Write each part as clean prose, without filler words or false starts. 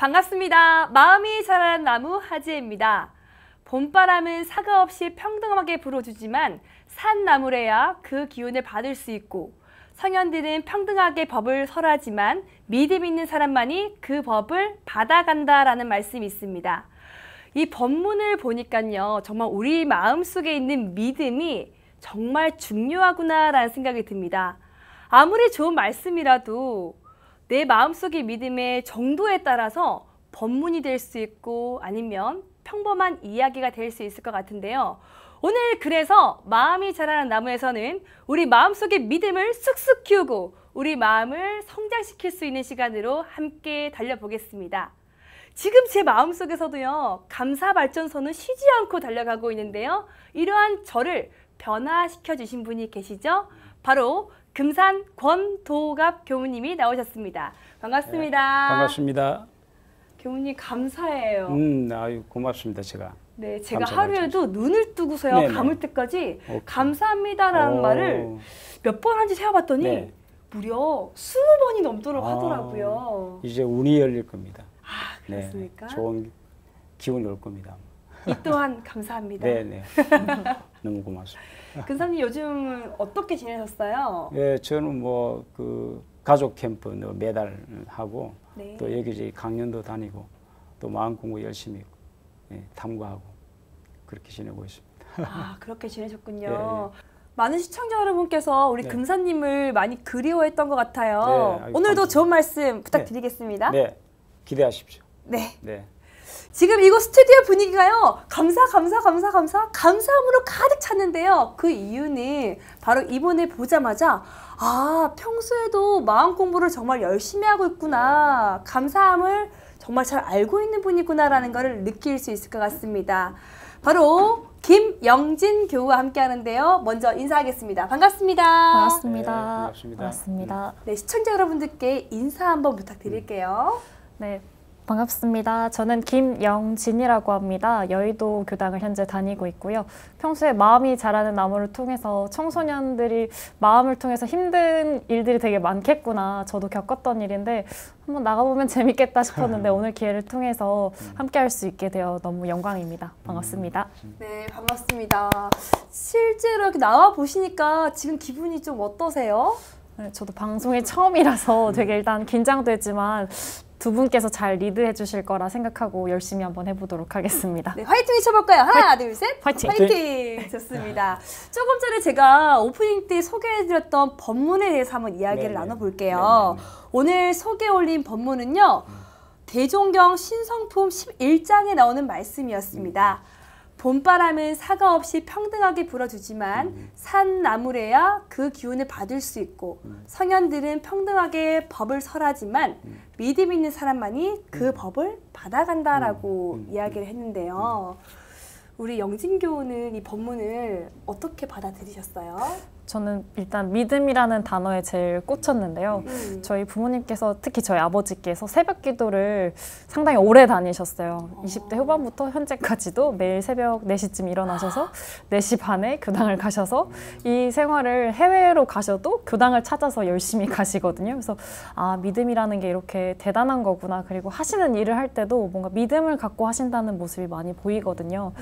반갑습니다. 마음이 자라는 나무 하지혜입니다. 봄바람은 사과 없이 평등하게 불어주지만 산나물에야 그 기운을 받을 수 있고 성현들은 평등하게 법을 설하지만 믿음 있는 사람만이 그 법을 받아간다라는 말씀이 있습니다. 이 본문을 보니까요, 정말 우리 마음속에 있는 믿음이 정말 중요하구나라는 생각이 듭니다. 아무리 좋은 말씀이라도 내 마음속의 믿음의 정도에 따라서 본문이 될 수 있고 아니면 평범한 이야기가 될 수 있을 것 같은데요. 오늘 그래서 마음이 자라는 나무에서는 우리 마음속의 믿음을 쑥쑥 키우고 우리 마음을 성장시킬 수 있는 시간으로 함께 달려보겠습니다. 지금 제 마음속에서도요, 감사발전소는 쉬지 않고 달려가고 있는데요. 이러한 저를 변화시켜 주신 분이 계시죠? 바로 금산 권도갑 교무님이 나오셨습니다. 반갑습니다. 네, 반갑습니다. 교무님 감사해요. 아유, 고맙습니다, 제가. 네, 제가 하루에도 눈을 뜨고서요, 네네. 감을 때까지 오케이. 감사합니다라는 말을 몇 번 한지 세어봤더니 네. 무려 20번이 넘도록 하더라고요. 이제 운이 열릴 겁니다. 아, 그렇습니까? 네, 좋은 기운이 올 겁니다. 이 또한 감사합니다. 네네. 너무 고맙습니다. 근사님 요즘 어떻게 지내셨어요? 예, 저는 뭐 그 가족 캠프 매달 하고 네. 또 여기저기 강연도 다니고 또 마음 공부 열심히 탐구하고 그렇게 지내고 있습니다. 아, 그렇게 지내셨군요. 네, 네. 많은 시청자 여러분께서 우리 네. 금사님을 많이 그리워했던 것 같아요. 네, 아유, 오늘도 감사합니다. 좋은 말씀 부탁드리겠습니다. 네, 기대하십시오. 네. 네. 지금 이곳 스튜디오 분위기가요, 감사함으로 가득 찼는데요. 그 이유는 바로 이분을 보자마자 아, 평소에도 마음 공부를 정말 열심히 하고 있구나, 감사함을 정말 잘 알고 있는 분이구나라는 것을 느낄 수 있을 것 같습니다. 바로 김영진 교우와 함께 하는데요. 먼저 인사하겠습니다. 반갑습니다. 반갑습니다. 네, 반갑습니다. 반갑습니다. 네, 시청자 여러분들께 인사 한번 부탁드릴게요. 네, 반갑습니다. 저는 김영진이라고 합니다. 여의도 교당을 현재 다니고 있고요. 평소에 마음이 자라는 나무를 통해서 청소년들이 마음을 통해서 힘든 일들이 되게 많겠구나, 저도 겪었던 일인데 한번 나가보면 재밌겠다 싶었는데 오늘 기회를 통해서 함께 할 수 있게 되어 너무 영광입니다. 반갑습니다. 네, 반갑습니다. 실제로 이렇게 나와 보시니까 지금 기분이 좀 어떠세요? 네, 저도 방송이 처음이라서 되게 일단 긴장되지만 두 분께서 잘 리드해 주실 거라 생각하고 열심히 한번 해보도록 하겠습니다. 네, 화이팅 해쳐볼까요? 하나, 둘, 셋! 화이팅! 화이팅! 좋습니다. 조금 전에 제가 오프닝 때 소개해드렸던 본문에 대해서 한번 이야기를 네네. 나눠볼게요. 네네. 오늘 소개해 올린 본문은요, 대종경 신성품 11장에 나오는 말씀이었습니다. 봄바람은 사과 없이 평등하게 불어주지만 산나물에야 그 기운을 받을 수 있고 성현들은 평등하게 법을 설하지만 믿음 있는 사람만이 그 법을 받아간다라고 이야기를 했는데요. 우리 영진 교우는 이 본문을 어떻게 받아들이셨어요? 저는 일단 믿음이라는 단어에 제일 꽂혔는데요. 저희 부모님께서, 특히 저희 아버지께서 새벽 기도를 상당히 오래 다니셨어요. 20대 후반부터 현재까지도 매일 새벽 4시쯤 일어나셔서 4시 반에 교당을 가셔서 이 생활을 해외로 가셔도 교당을 찾아서 열심히 가시거든요. 그래서 아, 믿음이라는 게 이렇게 대단한 거구나. 그리고 하시는 일을 할 때도 뭔가 믿음을 갖고 하신다는 모습이 많이 보이거든요.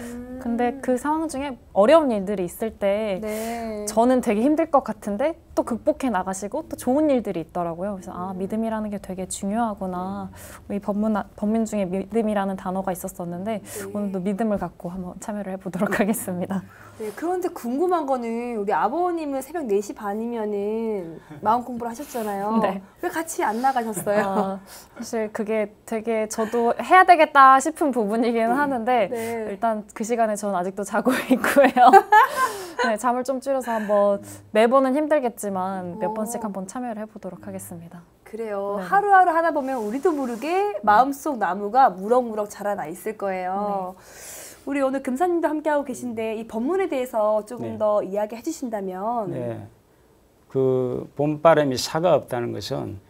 근데 그 상황 중에 어려운 일들이 있을 때 네. 저는 되게 힘들 것 같은데 또 극복해 나가시고 또 좋은 일들이 있더라고요. 그래서 아, 믿음이라는 게 되게 중요하구나. 이 본문 중에 믿음이라는 단어가 있었었는데 오늘도 믿음을 갖고 한번 참여를 해보도록 하겠습니다. 네, 그런데 궁금한 거는 우리 아버님은 새벽 4시 반이면은 마음 공부를 하셨잖아요. 네. 왜 같이 안 나가셨어요? 사실 그게 되게 저도 해야 되겠다 싶은 부분이기는 하는데 네. 일단 그 시간에 저는 아직도 자고 있고요. 네, 잠을 좀 줄여서 한번 매번은 힘들겠지만 몇 번씩 한번 참여를 해보도록 하겠습니다. 그래요. 네. 하루하루 하다 보면 우리도 모르게 마음속 나무가 무럭무럭 자라나 있을 거예요. 우리 오늘 금사님도 함께하고 계신데 이 본문에 대해서 조금 네. 더 이야기해 주신다면. 네. 그 봄바람이 사과 없다는 것은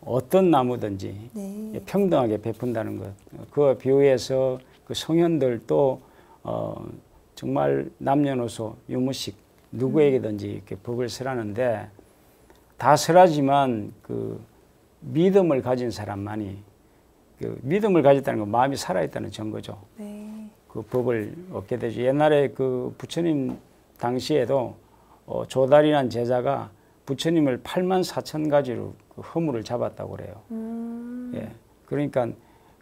어떤 나무든지 네. 평등하게 베푼다는 것. 그와 비유해서 그 성현들도 정말 남녀노소 유무식 누구에게든지 이렇게 법을 설하는데 다 설하지만 그 믿음을 가진 사람만이 그 믿음을 가졌다는 건 마음이 살아있다는 증거죠. 네. 그 법을 얻게 되죠. 옛날에 그 부처님 당시에도 조달이라는 제자가 부처님을 84,000가지로 그 허물을 잡았다고 그래요. 예. 그러니까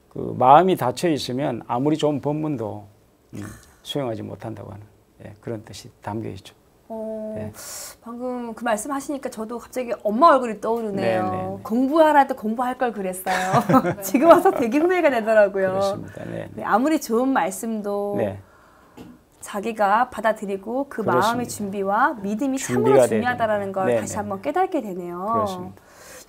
그 마음이 닫혀 있으면 아무리 좋은 법문도 수용하지 못한다고 하는 그런 뜻이 담겨 있죠. 네. 방금 그 말씀하시니까 저도 갑자기 엄마 얼굴이 떠오르네요. 네, 네, 네. 공부하라 때 공부할 걸 그랬어요. 지금 와서 되게 후회가 되더라고요. 그렇습니다. 네, 네. 네, 아무리 좋은 말씀도 네. 자기가 받아들이고 그 그렇습니다. 마음의 준비와 믿음이 참으로 준비가 중요하다는 걸 네, 다시 네. 한번 깨닫게 되네요. 그렇습니다.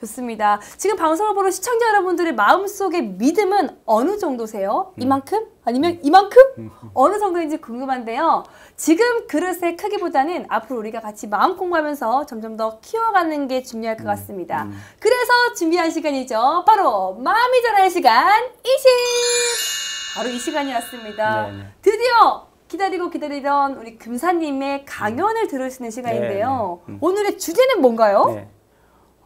좋습니다. 지금 방송을 보는 시청자 여러분들의 마음속의 믿음은 어느 정도세요? 이만큼? 아니면 이만큼? 어느 정도인지 궁금한데요. 지금 그릇의 크기보다는 앞으로 우리가 같이 마음 공부하면서 점점 더 키워가는 게 중요할 것 같습니다. 그래서 준비한 시간이죠. 바로 마음이 자라는 시간 20! 바로 이 시간이 왔습니다. 네, 네. 드디어 기다리고 기다리던 우리 금사님의 강연을 들을 수 있는 시간인데요. 네, 네. 오늘의 주제는 뭔가요? 네.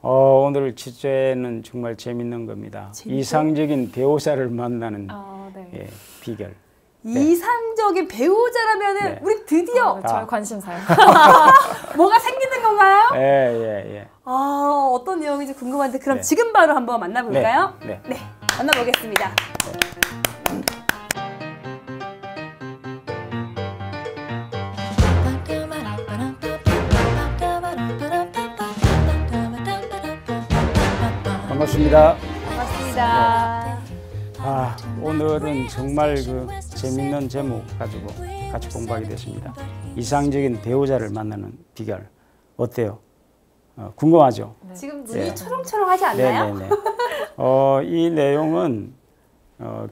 오늘 주제는 정말 재밌는 겁니다. 재밌죠? 이상적인 배우자를 만나는 네. 비결. 이상적인 배우자라면은 네. 우리 드디어 저희 관심사요. 뭐가 생기는 건가요? 예. 어떤 내용인지 궁금한데 그럼 네. 지금 바로 한번 만나볼까요? 네. 만나보겠습니다. 반갑습니다. 반갑습니다. 오늘은 정말 그 재밌는 제목 가지고 같이 공부하게 됐습니다. 이상적인 배우자를 만나는 비결. 어때요? 궁금하죠? 지금 눈이 초롱초롱하지 않나요? 네네네. 이 내용은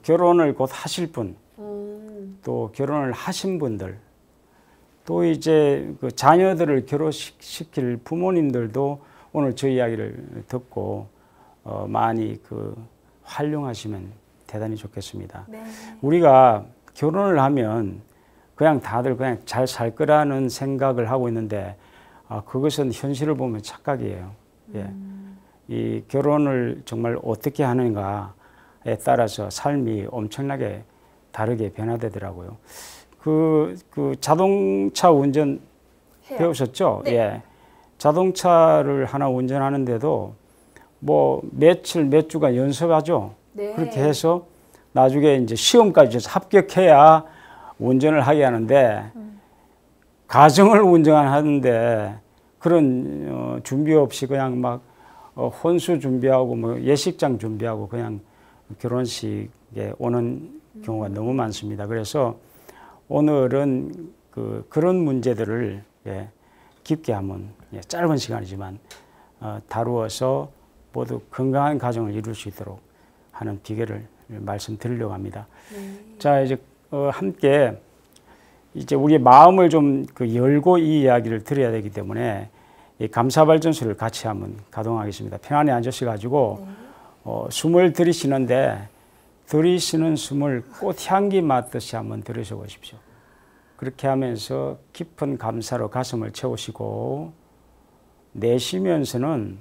결혼을 곧 하실 분, 또 결혼을 하신 분들, 또 이제 그 자녀들을 결혼시킬 부모님들도 오늘 저 이야기를 듣고 많이 그 활용하시면 대단히 좋겠습니다. 네. 우리가 결혼을 하면 그냥 다들 그냥 잘 살 거라는 생각을 하고 있는데 그것은 현실을 보면 착각이에요. 예. 이 결혼을 정말 어떻게 하는가에 따라서 삶이 엄청나게 다르게 변화되더라고요. 그 자동차 운전 배우셨죠? 네. 예. 자동차를 하나 운전하는데도 뭐 며칠 몇 주간 연습하죠. 네. 그렇게 해서 나중에 이제 시험까지 합격해야 운전을 하게 하는데 가정을 운전하는데 그런 준비 없이 그냥 막 혼수 준비하고 뭐 예식장 준비하고 그냥 결혼식에 오는 경우가 너무 많습니다. 그래서 오늘은 그런 문제들을 깊게 한번 짧은 시간이지만 다루어서 모두 건강한 가정을 이룰 수 있도록 하는 비결을 말씀드리려고 합니다. 자, 이제 함께 이제 우리의 마음을 좀 열고 이 이야기를 드려야 되기 때문에 이 감사발전소를 같이 한번 가동하겠습니다. 편안히 앉으셔가지고 숨을 들이쉬는데 들이쉬는 숨을 꽃향기 맡듯이 한번 들이쉬어 보십시오. 그렇게 하면서 깊은 감사로 가슴을 채우시고 내쉬면서는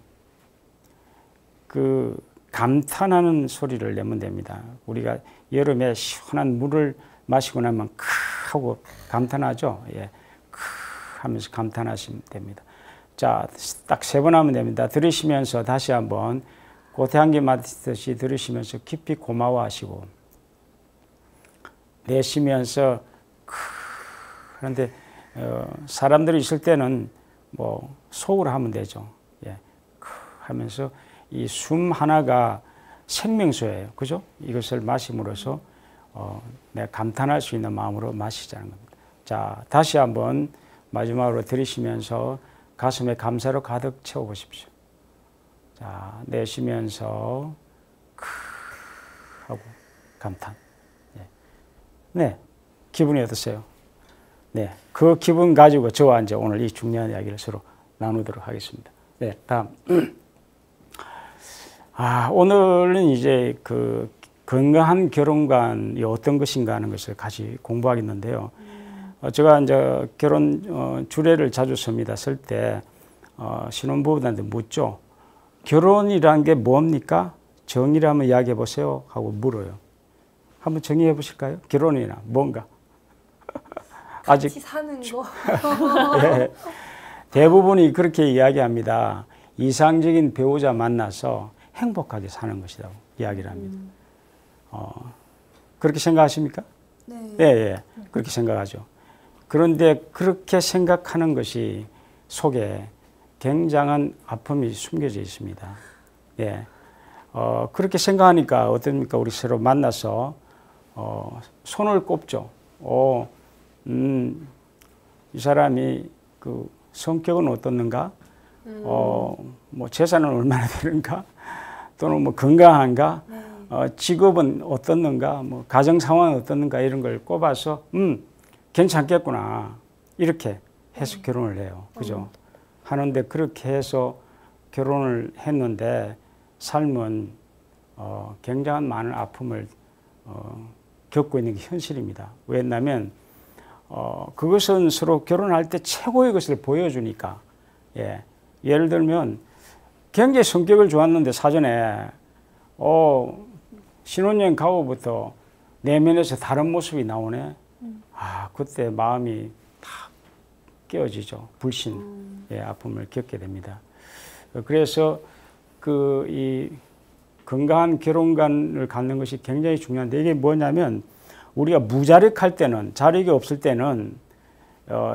그 감탄하는 소리를 내면 됩니다. 우리가 여름에 시원한 물을 마시고 나면 크 하고 감탄하죠. 예, 크 하면서 감탄하시면 됩니다. 자, 딱 3번 하면 됩니다. 들으시면서 다시 한번 꽃향기 맡듯이 들으시면서 깊이 고마워하시고 내쉬면서 크. 그런데 사람들이 있을 때는 뭐 속으로 하면 되죠. 예, 크 하면서 이 숨 하나가 생명수예요. 그죠? 이것을 마심으로써 내가 감탄할 수 있는 마음으로 마시자는 겁니다. 자, 다시 한번 마지막으로 들이쉬면서 가슴에 감사로 가득 채워보십시오. 자, 내쉬면서 크 하고 감탄. 네, 기분이 어떠세요? 네, 그 기분 가지고 저와 이제 오늘 이 중요한 이야기를 서로 나누도록 하겠습니다. 네, 다음. 오늘은 이제 그 건강한 결혼관이 어떤 것인가 하는 것을 같이 공부하겠는데요. 제가 이제 결혼 주례를 자주 씁니다. 쓸 때 신혼부부들한테 묻죠. 결혼이라는 게 뭡니까? 정의를 한번 이야기해 보세요 하고 물어요. 한번 정의해 보실까요? 결혼이나 뭔가. 아직 같이 사는 거. 예, 대부분이 그렇게 이야기합니다. 이상적인 배우자 만나서 행복하게 사는 것이라고 이야기를 합니다. 그렇게 생각하십니까? 네. 예, 예, 그렇게 생각하죠. 그런데 그렇게 생각하는 것이 속에 굉장한 아픔이 숨겨져 있습니다. 예, 그렇게 생각하니까 어떻습니까? 우리 서로 만나서 손을 꼽죠. 이 사람이 그 성격은 어떻는가? 뭐 재산은 얼마나 되는가? 또는 뭐 건강한가? 직업은 어떻는가? 뭐 가정 상황은 어떻는가? 이런 걸 꼽아서 괜찮겠구나. 이렇게 해서 결혼을 해요. 그죠? 하는데 그렇게 해서 결혼을 했는데 삶은 굉장한 많은 아픔을 겪고 있는 게 현실입니다. 왜냐하면 그것은 서로 결혼할 때 최고의 것을 보여주니까. 예. 예를 들면 굉장히 성격을 좋았는데 사전에 신혼여행 가고부터 내면에서 다른 모습이 나오네. 그때 마음이 다 깨어지죠. 불신, 예, 아픔을 겪게 됩니다. 그래서 이 건강한 결혼관을 갖는 것이 굉장히 중요한데 이게 뭐냐면 우리가 무자력할 때는 자력이 없을 때는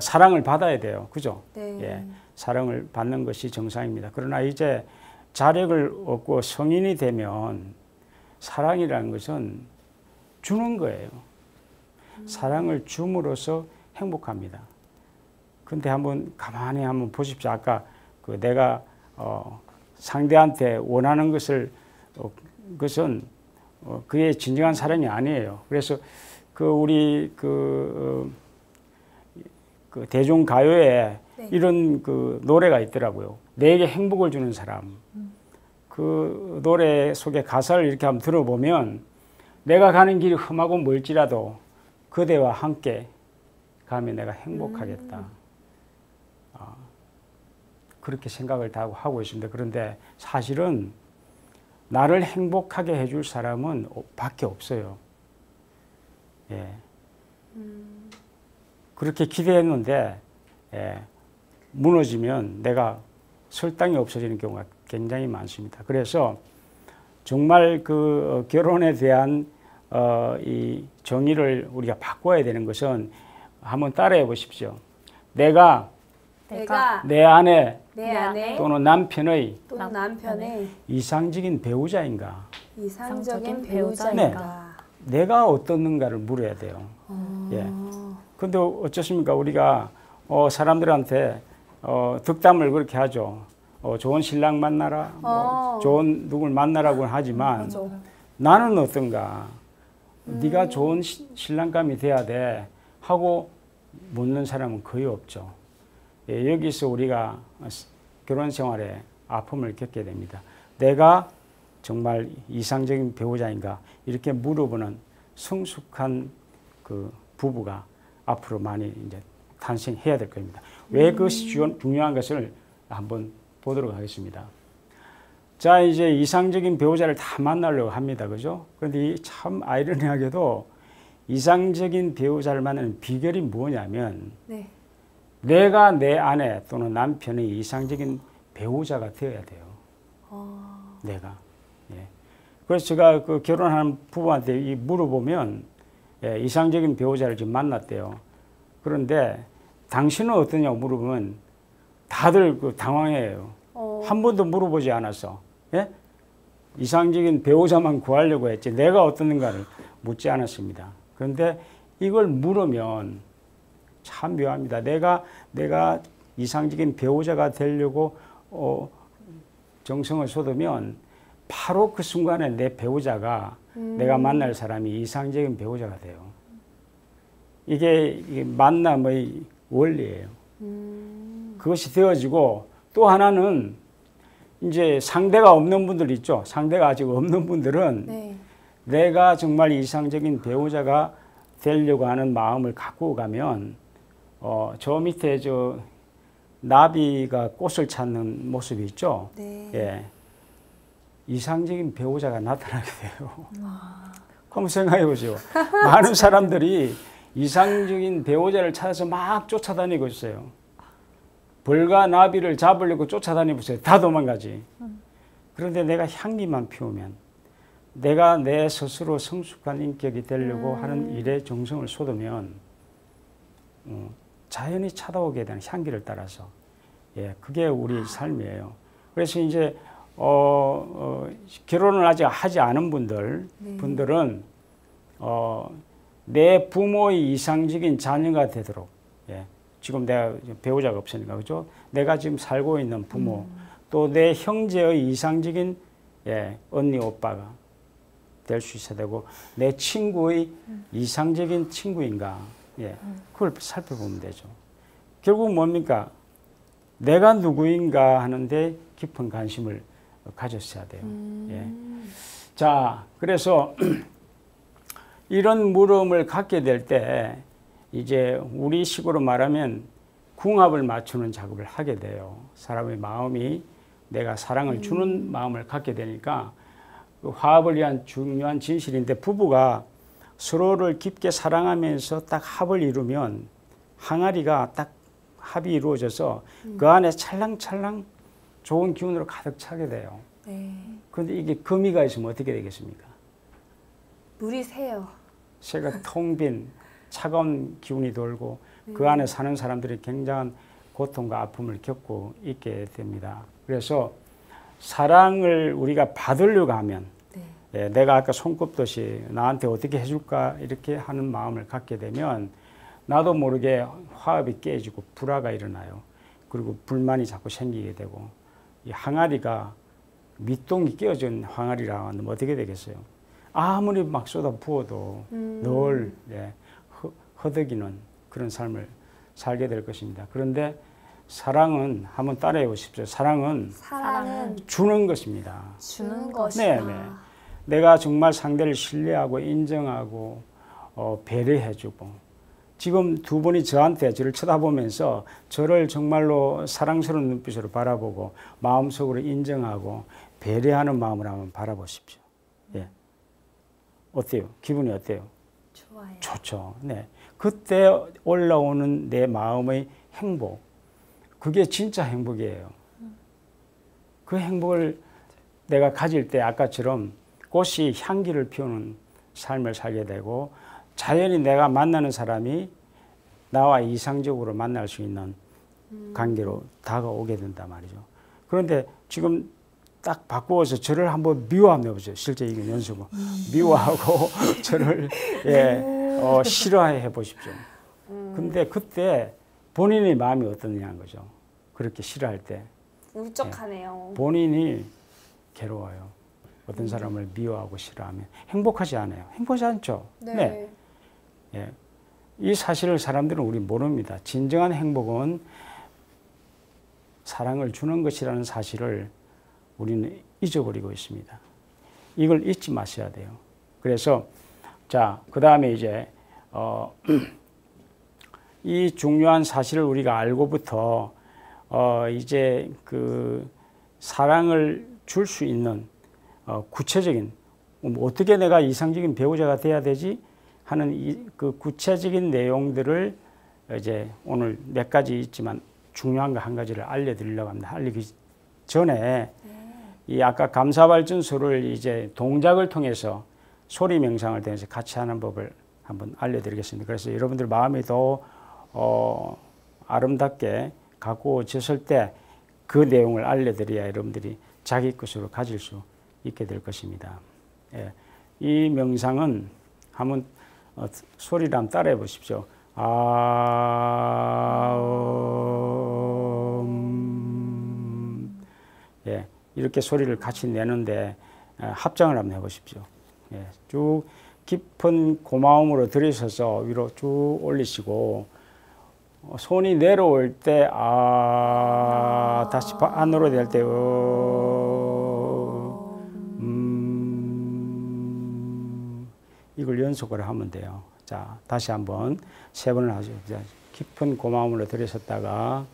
사랑을 받아야 돼요. 그죠? 네. 예, 사랑을 받는 것이 정상입니다. 그러나 이제 자력을 얻고 성인이 되면 사랑이라는 것은 주는 거예요. 사랑을 줌으로써 행복합니다. 근데 가만히 한번 보십시오. 아까 내가 상대한테 원하는 것은 그의 진정한 사랑이 아니에요. 그래서 우리 대중 가요에 네. 이런 노래가 있더라고요. 내게 행복을 주는 사람. 그 노래 속의 가사를 이렇게 한번 들어보면 내가 가는 길이 험하고 멀지라도 그대와 함께 가면 내가 행복하겠다. 그렇게 생각을 다 하고 있습니다. 그런데 사실은 나를 행복하게 해줄 사람은 밖에 없어요. 예. 그렇게 기대했는데 무너지면 내가 설당이 없어지는 경우가 굉장히 많습니다. 그래서 정말 결혼에 대한 이 정의를 우리가 바꿔야 되는 것은 한번 따라해 보십시오. 내가 내 아내 또는 남편의 이상적인 배우자인가? 이상적인 배우자인가? 네. 내가 어떻는가를 물어야 돼요. 예. 근데 어쩌십니까? 우리가 사람들한테 덕담을 그렇게 하죠. 좋은 신랑 만나라, 좋은 누굴 만나라고 하지만 맞아. 나는 어떤가? 네가 좋은 신랑감이 돼야 돼 하고 묻는 사람은 거의 없죠. 예, 여기서 우리가 결혼 생활에 아픔을 겪게 됩니다. 내가 정말 이상적인 배우자인가? 이렇게 물어보는 성숙한 부부가 앞으로 많이 이제 탄생해야 될 겁니다. 왜 그것이 중요한 것을 한번 보도록 하겠습니다. 자, 이제 이상적인 배우자를 다 만나려고 합니다. 그죠? 그런데 참 아이러니하게도 이상적인 배우자를 만나는 비결이 뭐냐면 네. 내가 내 아내 또는 남편의 이상적인 배우자가 되어야 돼요. 내가. 예. 그래서 제가 결혼한 부부한테 물어보면 이상적인 배우자를 지금 만났대요. 그런데 당신은 어떠냐고 물어보면 다들 당황해요. 한 번도 물어보지 않았어. 예? 이상적인 배우자만 구하려고 했지 내가 어떻는가를 묻지 않았습니다. 그런데 이걸 물으면 참 묘합니다. 내가 이상적인 배우자가 되려고 정성을 쏟으면 바로 그 순간에 내 배우자가 내가 만날 사람이 이상적인 배우자가 돼요. 이게 만남의 원리예요. 그것이 되어지고 또 하나는 이제 상대가 없는 분들 있죠. 상대가 아직 없는 분들은 네. 내가 정말 이상적인 배우자가 되려고 하는 마음을 갖고 가면 저 밑에 나비가 꽃을 찾는 모습이 있죠. 네. 예. 이상적인 배우자가 나타나게 돼요. 한번 생각해 보세요. 많은 사람들이 이상적인 배우자를 찾아서 막 쫓아다니고 있어요. 벌과 나비를 잡으려고 쫓아다니고 있어요. 다 도망가지. 그런데 내가 향기만 피우면, 내가 내 스스로 성숙한 인격이 되려고 하는 일에 정성을 쏟으면 자연히 찾아오게 되는 향기를 따라서, 예, 그게 우리 삶이에요. 그래서 이제 결혼을 아직 하지 않은 분들은 내 부모의 이상적인 자녀가 되도록, 예, 지금 내가 배우자가 없으니까, 그죠? 내가 지금 살고 있는 부모, 또 내 형제의 이상적인, 예, 언니 오빠가 될 수 있어야 되고, 내 친구의 이상적인 친구인가, 예, 그걸 살펴보면 되죠. 결국 뭡니까? 내가 누구인가 하는데 깊은 관심을 가졌어야 돼요. 예. 자, 그래서 이런 물음을 갖게 될 때 이제 우리 식으로 말하면 궁합을 맞추는 작업을 하게 돼요. 사람의 마음이 내가 사랑을 주는 마음을 갖게 되니까 그 화합을 위한 중요한 진실인데, 부부가 서로를 깊게 사랑하면서 딱 합을 이루면 항아리가 딱 합이 이루어져서 그 안에 찰랑찰랑 좋은 기운으로 가득 차게 돼요. 네. 그런데 이게 거미가 있으면 어떻게 되겠습니까? 물이 새요. 새가 텅 빈 차가운 기운이 돌고 그 안에 사는 사람들이 굉장한 고통과 아픔을 겪고 있게 됩니다. 그래서 사랑을 우리가 받으려고 하면, 네. 예, 내가 아까 손꼽듯이 나한테 어떻게 해줄까 이렇게 하는 마음을 갖게 되면 나도 모르게 화합이 깨지고 불화가 일어나요. 그리고 불만이 자꾸 생기게 되고, 이 항아리가 밑동이 깨어진 항아리라 하면 어떻게 되겠어요? 아무리 막 쏟아 부어도 늘, 예, 허덕이는 그런 삶을 살게 될 것입니다. 그런데 사랑은 한번 따라해 보십시오. 사랑은 주는 것입니다. 주는 것이다. 네, 네. 내가 정말 상대를 신뢰하고 인정하고 배려해주고, 지금 두 분이 저한테 저를 쳐다보면서 저를 정말로 사랑스러운 눈빛으로 바라보고 마음속으로 인정하고 배려하는 마음으로 한번 바라보십시오. 예. 어때요? 기분이 어때요? 좋아요. 좋죠. 네. 그때 올라오는 내 마음의 행복, 그게 진짜 행복이에요. 그 행복을 내가 가질 때 아까처럼 꽃이 향기를 피우는 삶을 살게 되고, 자연히 내가 만나는 사람이 나와 이상적으로 만날 수 있는 관계로 다가오게 된단 말이죠. 그런데 지금 딱 바꾸어서 저를 한번 미워하면 보세요. 실제 이게 연습은 미워하고 저를, 예, 싫어해 보십시오. 근데 그때 본인의 마음이 어떠냐는 거죠. 그렇게 싫어할 때. 울적하네요. 예, 본인이 괴로워요. 어떤 사람을 미워하고 싫어하면 행복하지 않아요. 행복하지 않죠. 네. 네. 예. 이 사실을 사람들은 우리 모릅니다. 진정한 행복은 사랑을 주는 것이라는 사실을 우리는 잊어버리고 있습니다. 이걸 잊지 마셔야 돼요. 그래서 자, 그 다음에 이제 이 중요한 사실을 우리가 알고부터 이제 그 사랑을 줄 수 있는 구체적인, 어떻게 내가 이상적인 배우자가 돼야 되지 하는 그 구체적인 내용들을 이제 오늘 몇 가지 있지만 중요한 거 한 가지를 알려드리려고 합니다. 알리기 전에 이 아까 감사발전소를 이제 동작을 통해서 소리 명상을 통해서 같이 하는 법을 한번 알려드리겠습니다. 그래서 여러분들 마음이 더 아름답게 가꾸어졌을 때 그 내용을 알려드려야 여러분들이 자기 것으로 가질 수 있게 될 것입니다. 예. 이 명상은 한번 소리를 한번 따라해 보십시오. 예. 이렇게 소리를 같이 내는데 합장을 한번 해보십시오. 예. 쭉 깊은 고마움으로 들이셔서 위로 쭉 올리시고, 손이 내려올 때 다시 안으로 될 때 이걸 연속으로 하면 돼요. 자, 다시 한번 3번을 하죠. 깊은 고마움으로 들이셨다가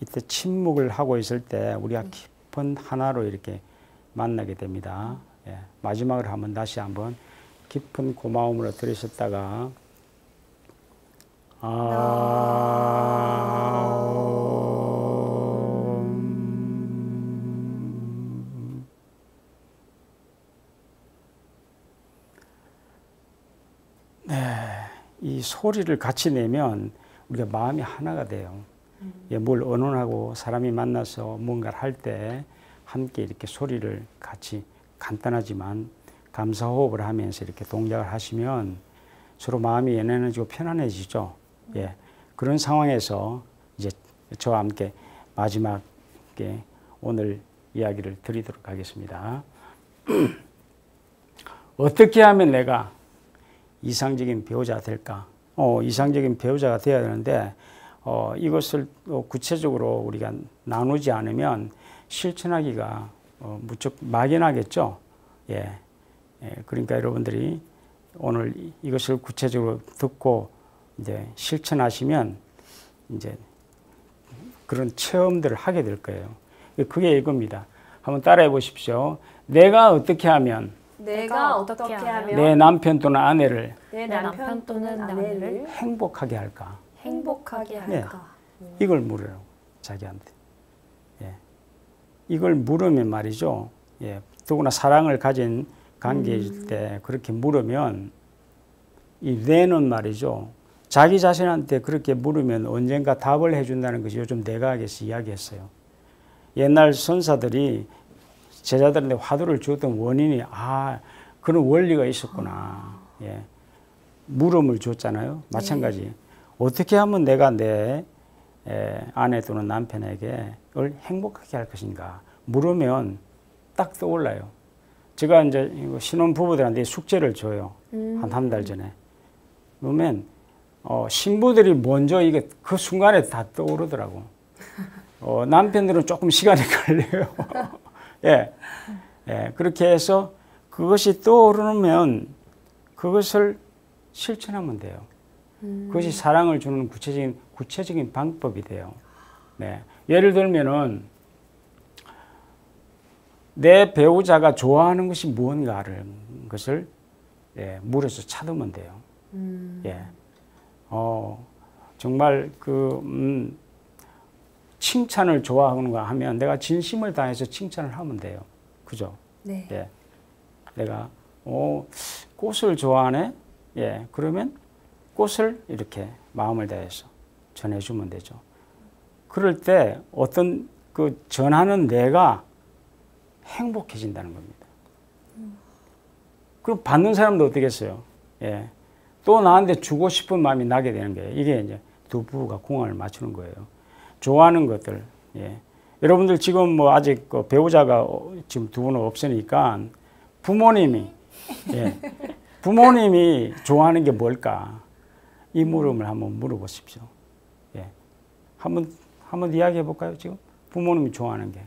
이때 침묵을 하고 있을 때 우리가 깊은 하나로 이렇게 만나게 됩니다. 예, 마지막으로 한번 다시 한번 깊은 고마움으로 들으셨다가 이 소리를 같이 내면 우리가 마음이 하나가 돼요. 예, 뭘 의논하고 사람이 만나서 뭔가를 할 때 함께 이렇게 소리를 같이 간단하지만 감사호흡을 하면서 이렇게 동작을 하시면 서로 마음이 연연해지고 편안해지죠. 예, 그런 상황에서 이제 저와 함께 마지막에 오늘 이야기를 드리도록 하겠습니다. 어떻게 하면 내가 이상적인 배우자가 될까? 이상적인 배우자가 되어야 되는데 이것을 구체적으로 우리가 나누지 않으면 실천하기가 무척 막연하겠죠. 예. 그러니까 여러분들이 오늘 이것을 구체적으로 듣고 이제 실천하시면 이제 그런 체험들을 하게 될 거예요. 그게 이겁니다. 한번 따라해 보십시오. 내가 어떻게 하면 내 남편 또는 아내를 행복하게 할까? 할까? 이걸 물어요. 자기한테. 예. 이걸 물으면 말이죠. 예. 더구나 사랑을 가진 관계일 때 그렇게 물으면 이 뇌는 말이죠. 자기 자신한테 그렇게 물으면 언젠가 답을 해준다는 것이 요즘 내과학에서 이야기했어요. 옛날 선사들이 제자들한테 화두를 주었던 원인이 그런 원리가 있었구나. 예. 물음을 줬잖아요. 마찬가지. 어떻게 하면 내가 내 아내 또는 남편에게 행복하게 할 것인가 물으면 딱 떠올라요. 제가 이제 신혼 부부들한테 숙제를 줘요. 한 달 전에. 그러면 신부들이 먼저 이게 그 순간에 다 떠오르더라고. 남편들은 조금 시간이 걸려요. 예. 예. 그렇게 해서 그것이 떠오르면 그것을 실천하면 돼요. 그것이 사랑을 주는 구체적인 방법이 돼요. 네. 예를 들면은 내 배우자가 좋아하는 것이 무언가를 것을 물어서 찾으면 돼요. 예. 정말 칭찬을 좋아하는가 하면 내가 진심을 다해서 칭찬을 하면 돼요. 그죠? 네. 예. 내가 꽃을 좋아하네. 예. 그러면 꽃을 이렇게 마음을 다해서 전해주면 되죠. 그럴 때 어떤 그 전하는 내가 행복해진다는 겁니다. 그럼 받는 사람도 어떻겠어요? 예. 또 나한테 주고 싶은 마음이 나게 되는 거예요. 이게 이제 두 부부가 궁합을 맞추는 거예요. 좋아하는 것들. 예. 여러분들 지금 뭐 아직 그 배우자가 지금 두 분은 없으니까 부모님이 좋아하는 게 뭘까? 이 물음을 한번 물어보십시오. 예. 한번 이야기해 볼까요? 지금 부모님이 좋아하는 게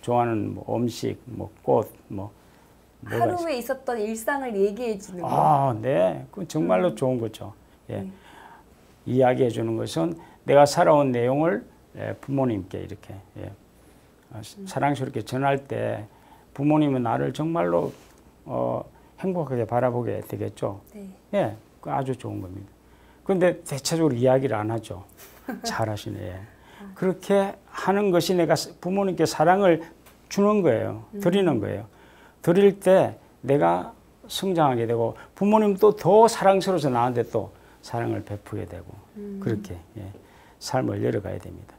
좋아하는 음식, 꽃, 하루에 있었던 일상을 얘기해 주는 거. 네. 그건 정말로 좋은 거죠. 예. 이야기해 주는 것은 내가 살아온 내용을 부모님께 이렇게 사랑스럽게 전할 때 부모님은 나를 정말로 행복하게 바라보게 되겠죠. 네. 예. 그 아주 좋은 겁니다. 그런데 대체적으로 이야기를 안 하죠. 잘하시네. 그렇게 하는 것이 내가 부모님께 사랑을 주는 거예요. 드리는 거예요. 드릴 때 내가 성장하게 되고 부모님도 더 사랑스러워서 나한테 또 사랑을 베푸게 되고 그렇게 삶을 열어가야 됩니다.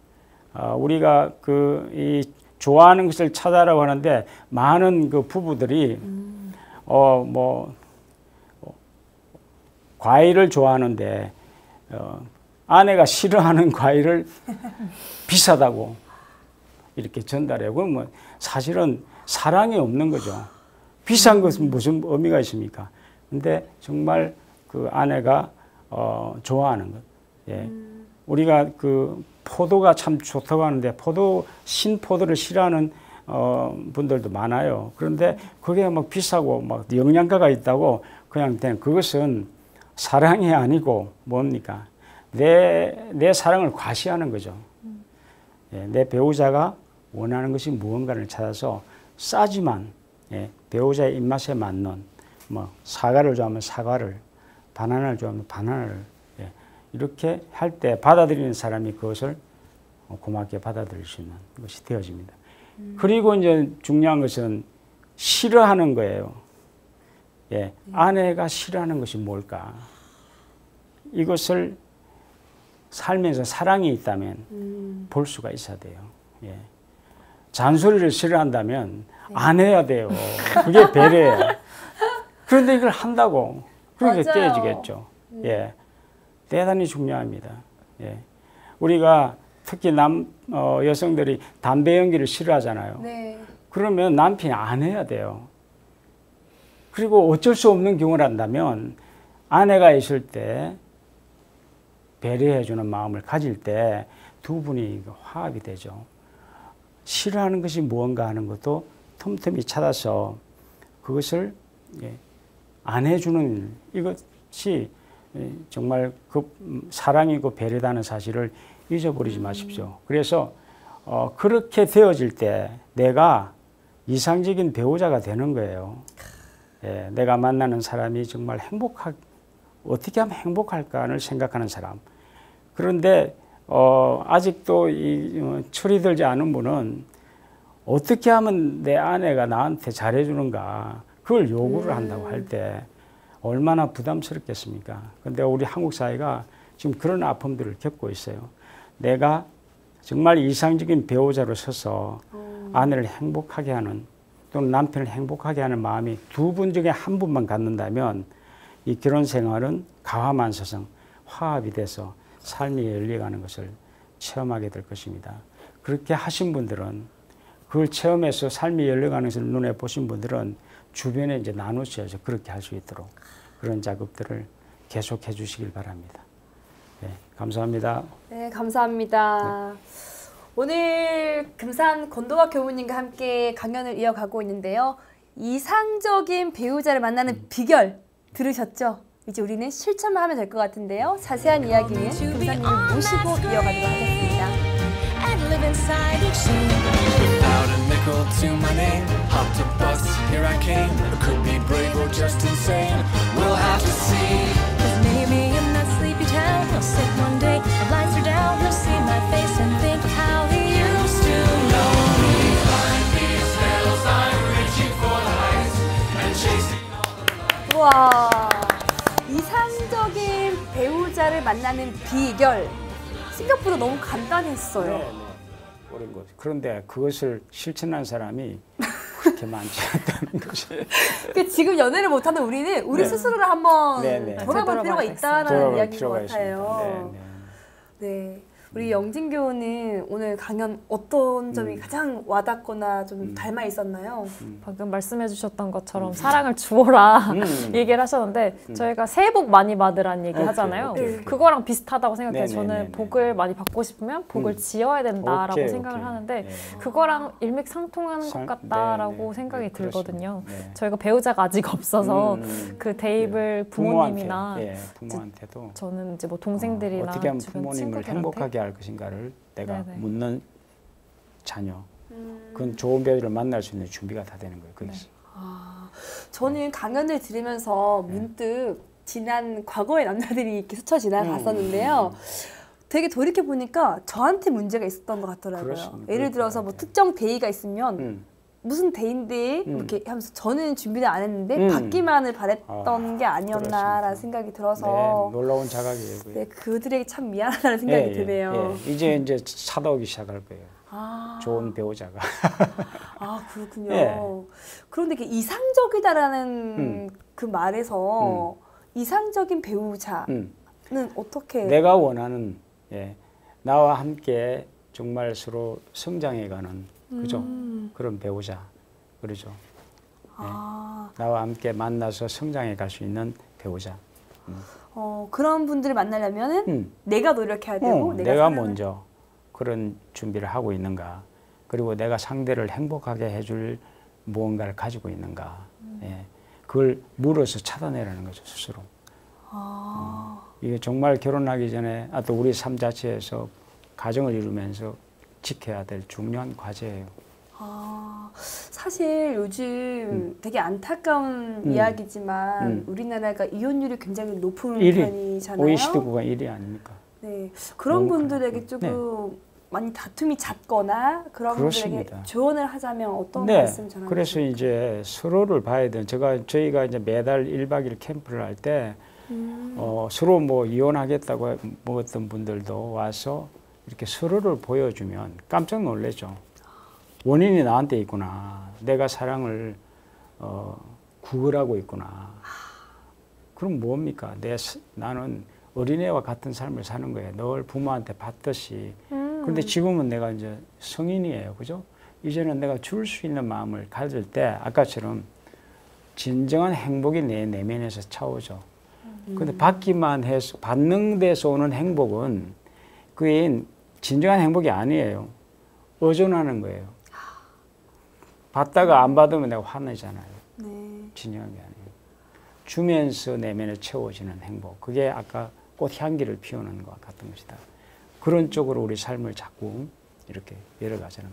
우리가 이 좋아하는 것을 찾아라고 하는데 많은 그 부부들이 과일을 좋아하는데 아내가 싫어하는 과일을 비싸다고 이렇게 전달해요. 그러면 사실은 사랑이 없는 거죠. 비싼 것은 무슨 의미가 있습니까? 근데 정말 그 아내가 좋아하는 것. 예. 우리가 그 포도가 참 좋다고 하는데 신포도를 싫어하는 분들도 많아요. 그런데 그게 막 비싸고 막 영양가가 있다고 그냥 그것은 사랑이 아니고 뭡니까? 내 사랑을 과시하는 거죠. 예, 내 배우자가 원하는 것이 무언가를 찾아서 싸지만 예, 배우자의 입맛에 맞는 뭐 사과를 좋아하면 사과를, 바나나를 좋아하면 바나나를 예, 이렇게 할 때 받아들이는 사람이 그것을 고맙게 받아들일 수 있는 것이 되어집니다. 그리고 이제 중요한 것은 싫어하는 거예요. 예, 아내가 싫어하는 것이 뭘까? 이것을 살면서 사랑이 있다면 볼 수가 있어야 돼요. 예. 잔소리를 싫어한다면 안 해야 돼요. 그게 배려예요. 그런데 이걸 한다고 그렇게 떼어지겠죠. 예, 대단히 중요합니다. 예. 우리가 특히 여성들이 담배 연기를 싫어하잖아요. 네. 그러면 남편이 안 해야 돼요. 그리고 어쩔 수 없는 경우를 한다면 아내가 있을 때 배려해주는 마음을 가질 때 두 분이 화합이 되죠. 싫어하는 것이 무언가 하는 것도 틈틈이 찾아서 그것을 안 해주는 이것이 정말 그 사랑이고 배려다는 사실을 잊어버리지 마십시오. 그래서 그렇게 되어질 때 내가 이상적인 배우자가 되는 거예요. 예, 내가 만나는 사람이 정말 어떻게 하면 행복할까를 생각하는 사람. 그런데 아직도 철이 들지 않은 분은 어떻게 하면 내 아내가 나한테 잘해주는가 그걸 요구를 한다고 할 때 얼마나 부담스럽겠습니까? 근데 우리 한국 사회가 지금 그런 아픔들을 겪고 있어요. 내가 정말 이상적인 배우자로 서서 아내를 행복하게 하는 또는 남편을 행복하게 하는 마음이 두 분 중에 한 분만 갖는다면 이 결혼 생활은 가화만사성 화합이 돼서 삶이 열려가는 것을 체험하게 될 것입니다. 그렇게 하신 분들은 그걸 체험해서 삶이 열려가는 것을 눈에 보신 분들은 주변에 이제 나누셔야죠. 그렇게 할 수 있도록 그런 작업들을 계속해 주시길 바랍니다. 네, 감사합니다. 네, 감사합니다. 네. 오늘 금산 권도학 교무님과 함께 강연을 이어가고 있는데요. 이상적인 배우자를 만나는 비결 들으셨죠? 이제 우리는 실천만 하면 될 것 같은데요. 자세한 이야기는 금산님을 모시고 이어가도록 하겠습니다. Without a nickel to my name, hopped a bus, here I came. I could be brave or just insane. We'll have to see. 'Cause maybe in that sleepy town, he'll sit one day, the lights are down, he'll see my face and think how he used to know me. Behind these hills, I'm reaching for the heights and chasing all the lights. 우와, 이상적인 배우자를 만나는 비결. 생각보다 너무 간단했어요. 네. 어려운 것. 그런데 그것을 실천한 사람이 그렇게 많지 않다는 것이. 지금 연애를 못하는 우리는 우리 스스로를 한번 돌아볼 필요가 있다는 이야기인 것 같아요. 네. 우리 영진 교우는 오늘 강연 어떤 점이 가장 와닿거나 좀 닮아 있었나요? 방금 말씀해 주셨던 것처럼 사랑을 주어라 얘기를 하셨는데 저희가 새해 복 많이 받으라는 얘기 하잖아요. 그거랑 비슷하다고 생각해요. 저는 복을 많이 받고 싶으면 복을 지어야 된다라고 생각을 하는데 그거랑 일맥상통하는 것 같다라고 생각이 들거든요. 저희가 배우자가 아직 없어서 그 대입을 부모님이나 부모한테도 저는 이제 뭐 동생들이나 어떻게 하면 주변 부모님을 친구들한테 행복하게 할 것인가를 내가 묻는 자녀. 그건 좋은 배우를 만날 수 있는 준비가 다 되는 거예요. 거기서. 저는 강연을 들으면서 문득 지난 과거의 남자들이 이렇게 스쳐 지나갔었는데요. 되게 돌이켜 보니까 저한테 문제가 있었던 것 같더라고요. 예를 들어서 뭐 특정 데이가 있으면 무슨 데이인데 이렇게 하면서 저는 준비를 안 했는데 받기만을 바랬던 게 아니었나라는 생각이 들어서 놀라운 자각이에요. 네, 그들에게 참 미안하다는 생각이 드네요. 이제 찾아오기 시작할 거예요. 좋은 배우자가. 그렇군요. 그런데 이상적이다라는 그 말에서 이상적인 배우자는 어떻게? 내가 원하는 나와 함께 정말 서로 성장해가는 그죠? 그런 배우자, 그러죠. 나와 함께 만나서 성장해 갈 수 있는 배우자. 그런 분들을 만나려면은 내가 노력해야 되고 내가 먼저 그런 준비를 하고 있는가, 그리고 내가 상대를 행복하게 해줄 무언가를 가지고 있는가, 그걸 물어서 찾아내라는 거죠, 스스로. 이게 정말 결혼하기 전에 또 우리 삶 자체에서 가정을 이루면서 지켜야 될 중요한 과제예요. 사실 요즘 되게 안타까운 이야기지만 우리나라가 이혼율이 굉장히 높은 1위, 편이잖아요. OECD 국가 1위 아닙니까? 네, 그런 너무 분들에게 조금 많이 다툼이 잦거나 그런 그렇습니다. 분들에게 조언을 하자면 어떤 네, 말씀 전하시죠? 그래서 이제 서로를 봐야 돼요. 저희가 이제 매달 1박 2일 캠프를 할 때 서로 뭐 이혼하겠다고 먹었던 분들도 와서 이렇게 서로를 보여주면 깜짝 놀라죠. 원인이 나한테 있구나. 내가 사랑을 구걸하고 있구나. 그럼 뭡니까? 나는 어린애와 같은 삶을 사는 거예요. 늘 부모한테 받듯이. 그런데 지금은 내가 이제 성인이에요. 그죠? 이제는 내가 줄 수 있는 마음을 가질 때 아까처럼 진정한 행복이 내 내면에서 차오죠. 근데 받기만 해서, 받는 데서 오는 행복은 그게 진정한 행복이 아니에요. 의존하는 거예요. 받다가 안 받으면 내가 화내잖아요. 네. 진정한 게 아니에요. 주면서 내면에 채워지는 행복. 그게 아까 꽃향기를 피우는 것 같은 것이다. 그런 쪽으로 우리 삶을 자꾸 이렇게 열어가자는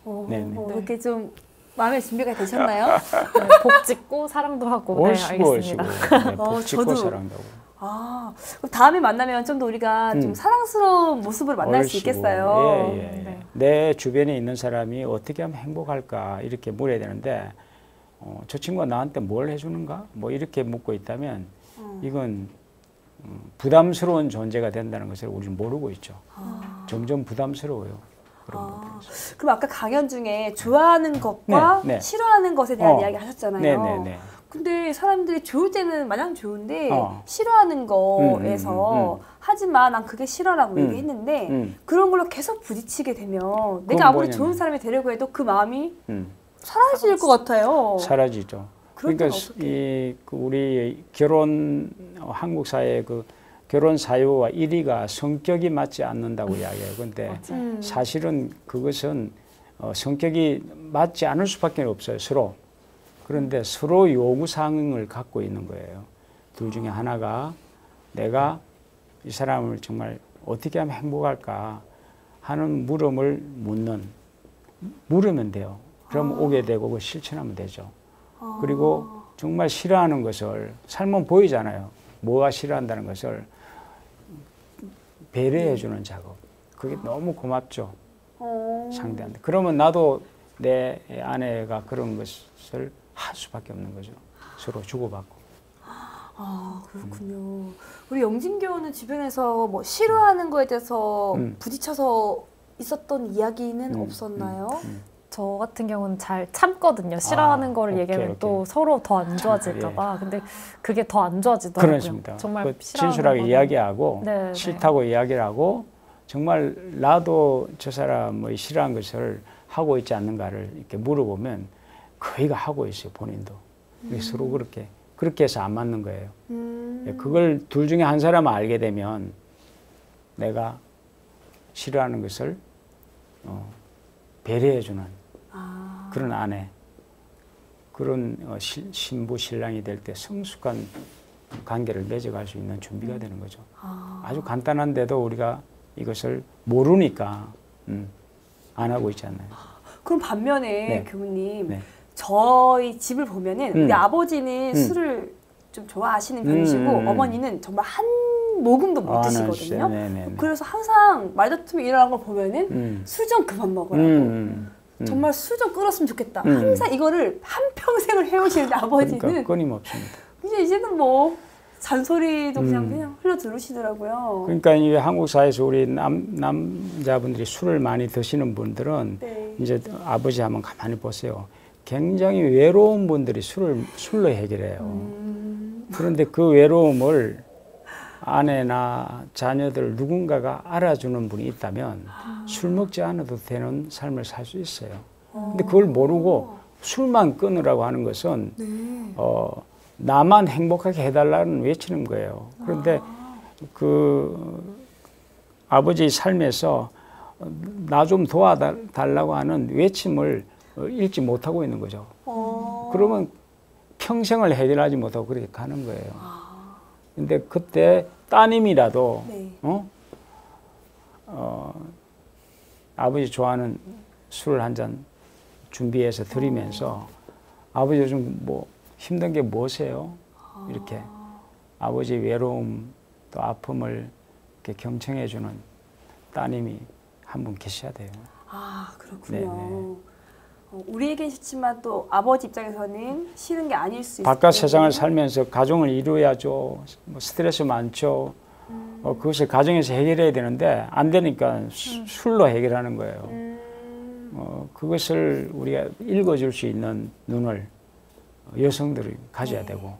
겁니다. 이렇게 좀 마음의 준비가 되셨나요? 네, 복 짓고 사랑도 하고. 네, 얼씨구 알겠습니다. 네, 복 짓고 저도. 사랑도 하고. 그럼 다음에 만나면 좀 더 우리가 좀 사랑스러운 모습으로 만날 수 얼씨구. 있겠어요. 예. 네. 내 주변에 있는 사람이 어떻게 하면 행복할까 이렇게 물어야 되는데 저 친구가 나한테 뭘 해주는가 뭐 이렇게 묻고 있다면 이건 부담스러운 존재가 된다는 것을 우리는 모르고 있죠. 점점 부담스러워요. 그런 부분에서. 그럼 아까 강연 중에 좋아하는 것과 네, 네. 싫어하는 것에 대한 이야기 하셨잖아요. 네네네. 근데 사람들이 좋을 때는 마냥 좋은데 어. 싫어하는 거에서 하지만 난 그게 싫어라고 얘기했는데 그런 걸로 계속 부딪히게 되면 내가 아무리 좋은 사람이 되려고 해도 그 마음이 사라질 것 같아요. 사라지죠. 그럴 그러니까 우리 한국 사회의 그 결혼 사유와 1위가 성격이 맞지 않는다고 이야기해요. 그런데 사실은 그것은 성격이 맞지 않을 수밖에 없어요. 서로. 그런데 서로 요구사항을 갖고 있는 거예요. 둘 중에 하나가 내가 이 사람을 정말 어떻게 하면 행복할까 하는 물음을 물으면 돼요. 그럼 오게 되고 그걸 실천하면 되죠. 그리고 정말 싫어하는 것을 삶은 보이잖아요. 뭐가 싫어한다는 것을 배려해주는 작업. 그게 너무 고맙죠. 상대한테. 그러면 나도 내 아내가 그런 것을 할 수밖에 없는 거죠. 서로 주고받고. 그렇군요. 우리 영진교는 주변에서 뭐 싫어하는 거에 대해서 부딪혀서 있었던 이야기는 없었나요? 저 같은 경우는 잘 참거든요. 싫어하는 거를 오케이, 얘기하면 오케이. 또 서로 더 안 좋아질까봐. 근데 그게 더 안 좋아지더라고요. 그렇습니다. 정말 진솔하게 이야기하고 네, 싫다고 이야기를 하고 정말 나도 저 사람의 싫어한 것을 하고 있지 않는가를 이렇게 물어보면 거의가 하고 있어요. 본인도. 서로 그렇게 해서 안 맞는 거예요. 그걸 둘 중에 한 사람은 알게 되면 내가 싫어하는 것을 배려해주는 그런 아내, 그런 신부 신랑이 될 때 성숙한 관계를 맺어갈 수 있는 준비가 되는 거죠. 아주 간단한데도 우리가 이것을 모르니까 안 하고 있지 않나요? 그럼 반면에 네. 교무님 네. 저희 집을 보면은 우리 아버지는 술을 좀 좋아하시는 편이시고 어머니는 정말 한 모금도 못 드시거든요. 네네네. 그래서 항상 말다툼이 일어나는 걸 보면은 술 좀 그만 먹으라고. 정말 술 좀 끊었으면 좋겠다. 항상 이거를 한평생을 해오시는데 아버지는 그러니까 끊임없습니다. 이제는 뭐 잔소리도 그냥 흘러 들으시더라고요. 그러니까 이 한국 사회에서 우리 남자분들이 술을 많이 드시는 분들은 네. 이제 아버지 한번 가만히 보세요. 굉장히 외로운 분들이 술로 해결해요. 그런데 그 외로움을 아내나 자녀들 누군가가 알아주는 분이 있다면 술 먹지 않아도 되는 삶을 살 수 있어요. 근데 그걸 모르고 술만 끊으라고 하는 것은 나만 행복하게 해달라는 외치는 거예요. 그런데 그 아버지의 삶에서 나 좀 도와달라고 하는 외침을 읽지 못하고 있는 거죠. 그러면 평생을 해결하지 못하고 그렇게 가는 거예요. 근데 그때 따님이라도 네. 아버지 좋아하는 술 한 잔 준비해서 드리면서 아버지 요즘 뭐 힘든 게 뭐세요? 이렇게 아버지 외로움 또 아픔을 이렇게 경청해주는 따님이 한 분 계셔야 돼요. 아, 그렇군요. 네네. 우리에겐 싫지만 또 아버지 입장에서는 싫은 게 아닐 수 있어요. 바깥 세상을 살면서 가정을 이루어야죠. 뭐 스트레스 많죠. 그것을 가정에서 해결해야 되는데 안 되니까 술로 해결하는 거예요. 그것을 우리가 읽어줄 수 있는 눈을 여성들이 가져야 되고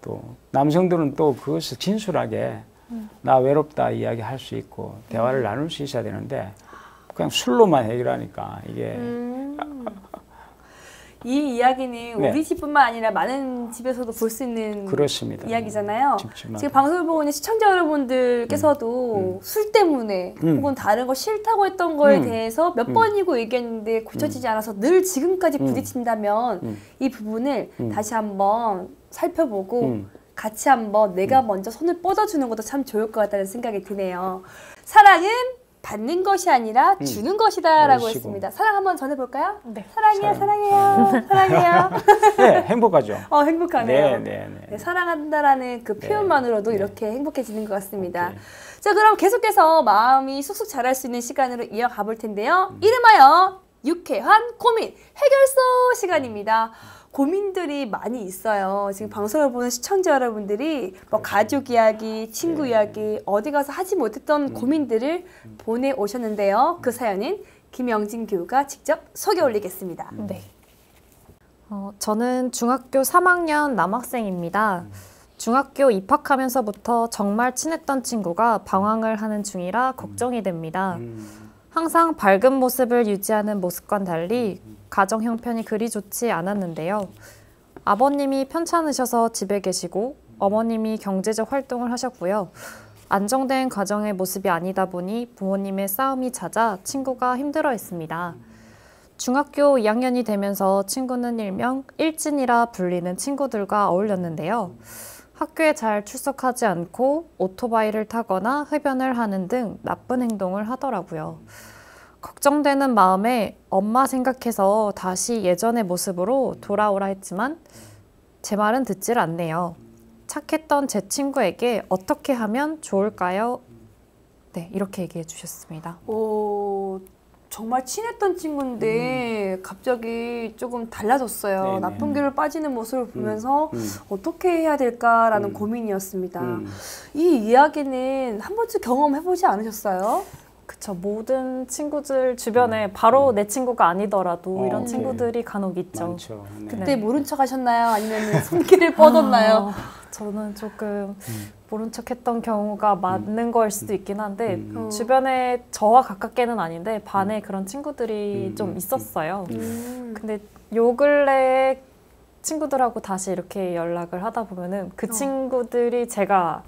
또 남성들은 또 그것을 진솔하게 나 외롭다 이야기할 수 있고 대화를 나눌 수 있어야 되는데 그냥 술로만 해결하니까 이게 이 이야기는 네. 우리 집뿐만 아니라 많은 집에서도 볼 수 있는 그렇습니다. 이야기잖아요. 집집마다. 지금 방송을 보고 있는 시청자 여러분들께서도 술 때문에 혹은 다른 거 싫다고 했던 거에 대해서 몇 번이고 얘기했는데 고쳐지지 않아서 늘 지금까지 부딪힌다면 이 부분을 다시 한번 살펴보고 같이 한번 내가 먼저 손을 뻗어주는 것도 참 좋을 것 같다는 생각이 드네요. 사랑은 받는 것이 아니라 주는 것이다라고 그러시고. 했습니다. 사랑 한번 전해볼까요? 네. 사랑해요, 사랑해요, 사랑해요. 네, 행복하죠. 행복하네요. 네. 네, 사랑한다라는 그 표현만으로도 이렇게 행복해지는 것 같습니다. 오케이. 자, 그럼 계속해서 마음이 쑥쑥 자랄 수 있는 시간으로 이어가 볼 텐데요. 이름하여 유쾌한 고민 해결소 시간입니다. 고민들이 많이 있어요. 지금 방송을 보는 시청자 여러분들이 뭐 가족 이야기, 친구 이야기, 어디 가서 하지 못했던 고민들을 보내오셨는데요. 그 사연은 김영진 교우가 직접 소개 올리겠습니다. 네. 저는 중학교 3학년 남학생입니다. 중학교 입학하면서부터 정말 친했던 친구가 방황을 하는 중이라 걱정이 됩니다. 항상 밝은 모습을 유지하는 모습과는 달리 가정 형편이 그리 좋지 않았는데요. 아버님이 편찮으셔서 집에 계시고 어머님이 경제적 활동을 하셨고요. 안정된 가정의 모습이 아니다 보니 부모님의 싸움이 잦아 친구가 힘들어했습니다. 중학교 2학년이 되면서 친구는 일명 일진이라 불리는 친구들과 어울렸는데요. 학교에 잘 출석하지 않고 오토바이를 타거나 흡연을 하는 등 나쁜 행동을 하더라고요. 걱정되는 마음에 엄마 생각해서 다시 예전의 모습으로 돌아오라 했지만 제 말은 듣질 않네요. 착했던 제 친구에게 어떻게 하면 좋을까요? 네, 이렇게 얘기해 주셨습니다. 오, 정말 친했던 친구인데 갑자기 조금 달라졌어요. 네네. 나쁜 길로 빠지는 모습을 보면서 어떻게 해야 될까라는 고민이었습니다. 이 이야기는 한 번쯤 경험해보지 않으셨어요? 그쵸. 모든 친구들 주변에 바로 내 친구가 아니더라도 이런 네. 친구들이 간혹 있죠. 많죠. 네. 그때 모른 척 하셨나요? 아니면 손길을 뻗었나요? 저는 조금 모른 척 했던 경우가 많은 거일 수도 있긴 한데 주변에 저와 가깝게는 아닌데 반에 그런 친구들이 좀 있었어요. 근데 요 근래에 친구들하고 다시 이렇게 연락을 하다 보면은 그 친구들이 제가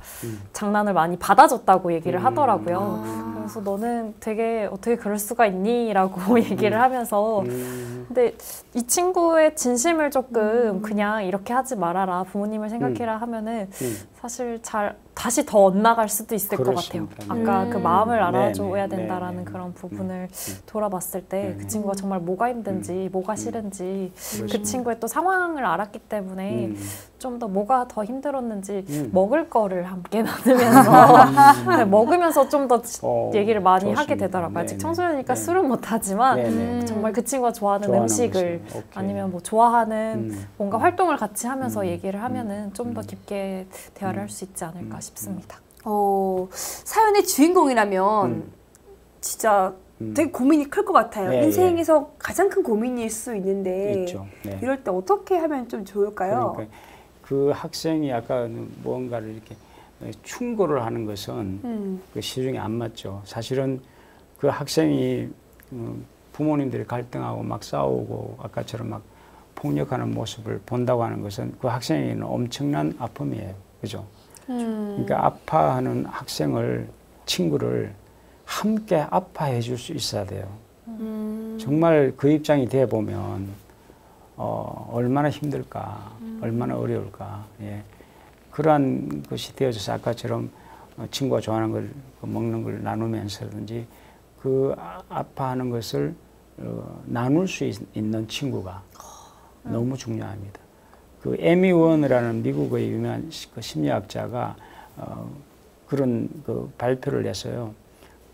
장난을 많이 받아줬다고 얘기를 하더라고요. 그래서 너는 되게 어떻게 그럴 수가 있니? 라고 얘기를 하면서 근데 이 친구의 진심을 조금 그냥 이렇게 하지 말아라 부모님을 생각해라 하면은 사실 다시 더 엇나갈 수도 있을 그렇습니다. 것 같아요. 아까 그 마음을 알아줘야 네네. 된다라는 그런 부분을 돌아봤을 때 그 친구가 정말 뭐가 힘든지 뭐가 싫은지 그 친구의 또 상황을 알았기 때문에 좀 더 뭐가 더 힘들었는지 먹을 거를 함께 나누면서 네, 먹으면서 좀 더 얘기를 많이 좋습니다. 하게 되더라고요. 아직 네네. 청소년이니까 네. 술은 못하지만 네네. 정말 그 친구가 좋아하는 좋아하는 음식을 것을. 오케이. 아니면 뭐 좋아하는 뭔가 활동을 같이 하면서 얘기를 하면은 좀 더 깊게 대화를 할 수 있지 않을까 싶습니다. 사연의 주인공이라면 진짜 되게 고민이 클 것 같아요. 네, 인생에서 가장 큰 고민일 수 있는데 있죠. 네. 이럴 때 어떻게 하면 좀 좋을까요? 그러니까 그 학생이 아까 무언가를 이렇게 충고를 하는 것은 그 시중에 안 맞죠. 사실은 그 학생이 부모님들이 갈등하고 막 싸우고 아까처럼 막 폭력하는 모습을 본다고 하는 것은 그 학생에게는 엄청난 아픔이에요. 그죠? 그러니까 아파하는 학생을, 친구를 함께 아파해 줄 수 있어야 돼요. 정말 그 입장이 돼 보면 얼마나 힘들까, 얼마나 어려울까. 예. 그러한 것이 되어져서 아까처럼 친구가 좋아하는 걸 먹는 걸 나누면서든지 그 아파하는 것을 나눌 수 있는 친구가 너무 중요합니다. 그 에미 원이라는 미국의 유명한 그 심리학자가 그런 그 발표를 했어요.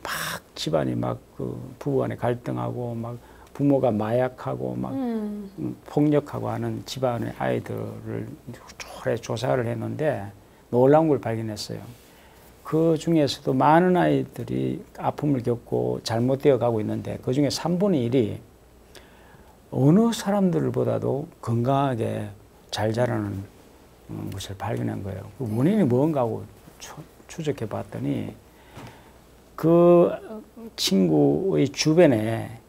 막 집안이 막 그 부부간에 갈등하고 막 부모가 마약하고 막 폭력하고 하는 집안의 아이들을 오래 조사를 했는데 놀라운 걸 발견했어요. 그 중에서도 많은 아이들이 아픔을 겪고 잘못되어 가고 있는데 그 중에 3분의 1이 어느 사람들보다도 건강하게 잘 자라는 것을 발견한 거예요. 그 원인이 뭔가 하고 추적해 봤더니 그 친구의 주변에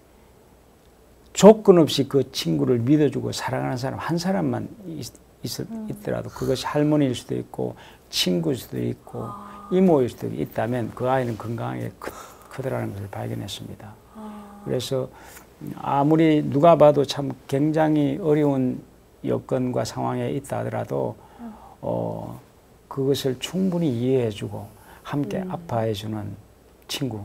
조건 없이 그 친구를 믿어주고 사랑하는 사람 한 사람만 있더라도 그것이 할머니일 수도 있고 친구일 수도 있고 이모일 수도 있다면 그 아이는 건강하게 크더라는 것을 발견했습니다. 그래서 아무리 누가 봐도 참 굉장히 어려운 여건과 상황에 있다 하더라도 그것을 충분히 이해해주고 함께 아파해주는 친구,